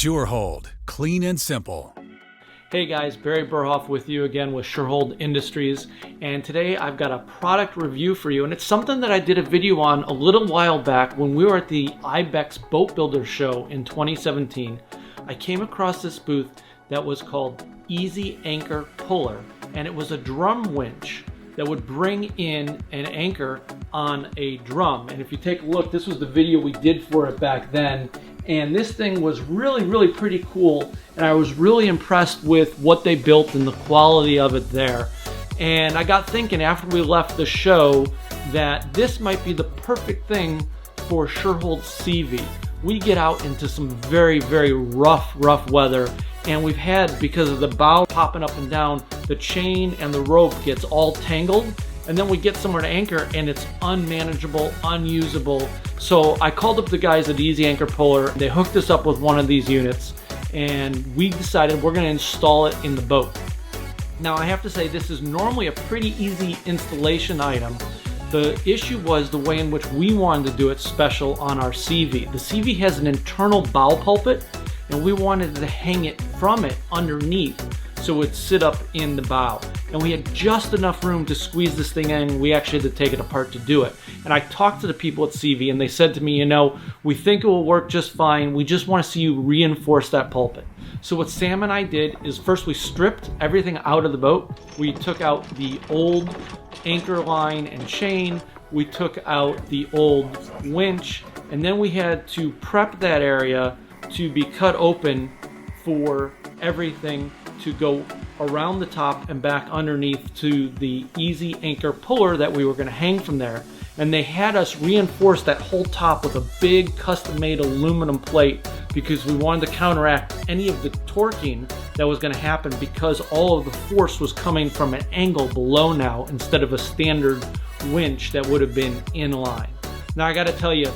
SureHold, clean and simple. Hey guys, Barry Burhoff with you again with SureHold Industries, and today I've got a product review for you, and it's something that I did a video on a little while back when we were at the IBEX Boat Builder Show in 2017. I came across this booth that was called Easy Anchor Puller, and it was a drum winch that would bring in an anchor on a drum. And if you take a look, this was the video we did for it back then. And this thing was really pretty cool, and I was really impressed with what they built and the quality of it there. And I got thinking after we left the show that this might be the perfect thing for SureHold CV. We get out into some very rough weather, and we've had, because of the bow popping up and down, the chain and the rope gets all tangled, and then we get somewhere to anchor and it's unmanageable, unusable. So I called up the guys at Easy Anchor Puller. They hooked us up with one of these units, and we decided we're going to install it in the boat. Now I have to say, this is normally a pretty easy installation item. The issue was the way in which we wanted to do it special on our CV. The CV has an internal bow pulpit, and we wanted to hang it from it underneath so it would sit up in the bow. And we had just enough room to squeeze this thing in. We actually had to take it apart to do it. And I talked to the people at CV, and they said to me, you know, we think it will work just fine. We just want to see you reinforce that pulpit. So what Sam and I did is, first we stripped everything out of the boat. We took out the old anchor line and chain. We took out the old winch, and then we had to prep that area to be cut open for everything to go around the top and back underneath to the Easy Anchor Puller that we were going to hang from there. And they had us reinforce that whole top with a big custom-made aluminum plate because we wanted to counteract any of the torquing that was going to happen, because all of the force was coming from an angle below now instead of a standard winch that would have been in line. Now I got to tell you,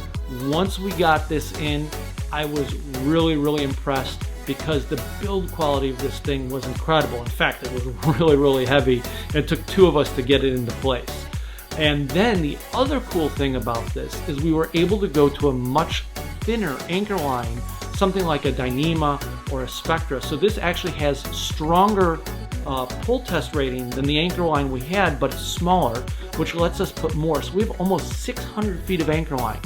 once we got this in, I was really impressed, because the build quality of this thing was incredible. In fact, it was really heavy, and it took two of us to get it into place. And then the other cool thing about this is we were able to go to a much thinner anchor line, something like a Dyneema or a Spectra. So this actually has stronger pull test rating than the anchor line we had, but it's smaller, which lets us put more. So we have almost 600 feet of anchor line.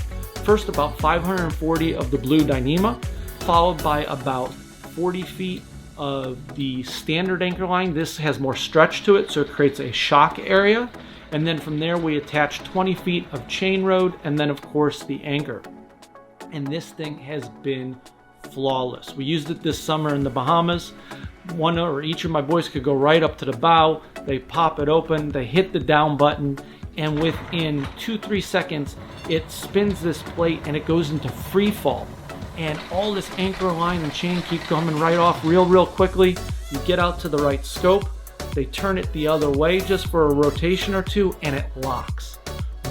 First, about 540 of the blue Dyneema, followed by about 40 feet of the standard anchor line. This has more stretch to it, so it creates a shock area. And then from there we attach 20 feet of chain rode, and then of course the anchor. And this thing has been flawless. We used it this summer in the Bahamas. One or each of my boys could go right up to the bow. They pop it open, they hit the down button, and within 2-3 seconds it spins this plate and it goes into free fall. And all this anchor line and chain keep coming right off real quickly. You get out to the right scope, they turn it the other way just for a rotation or two, and it locks.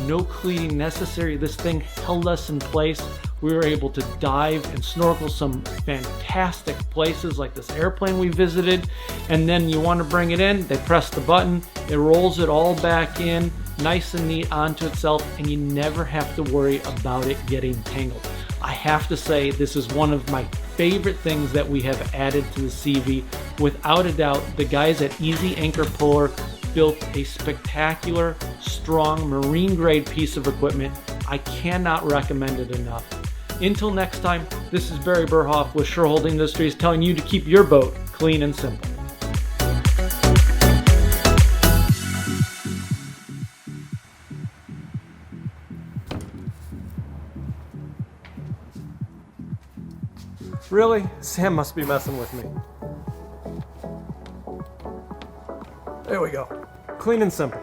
No cleating necessary. This thing held us in place. We were able to dive and snorkel some fantastic places like this airplane we visited. And then you want to bring it in, they press the button, it rolls it all back in nice and neat onto itself, and you never have to worry about it getting tangled. I have to say, this is one of my favorite things that we have added to the CV. Without a doubt, the guys at Easy Anchor Puller built a spectacular, strong, marine grade piece of equipment. I cannot recommend it enough. Until next time, this is Barry Burhoff with SureHold Industries, telling you to keep your boat clean and simple. Really? Sam must be messing with me. There we go. Clean and simple.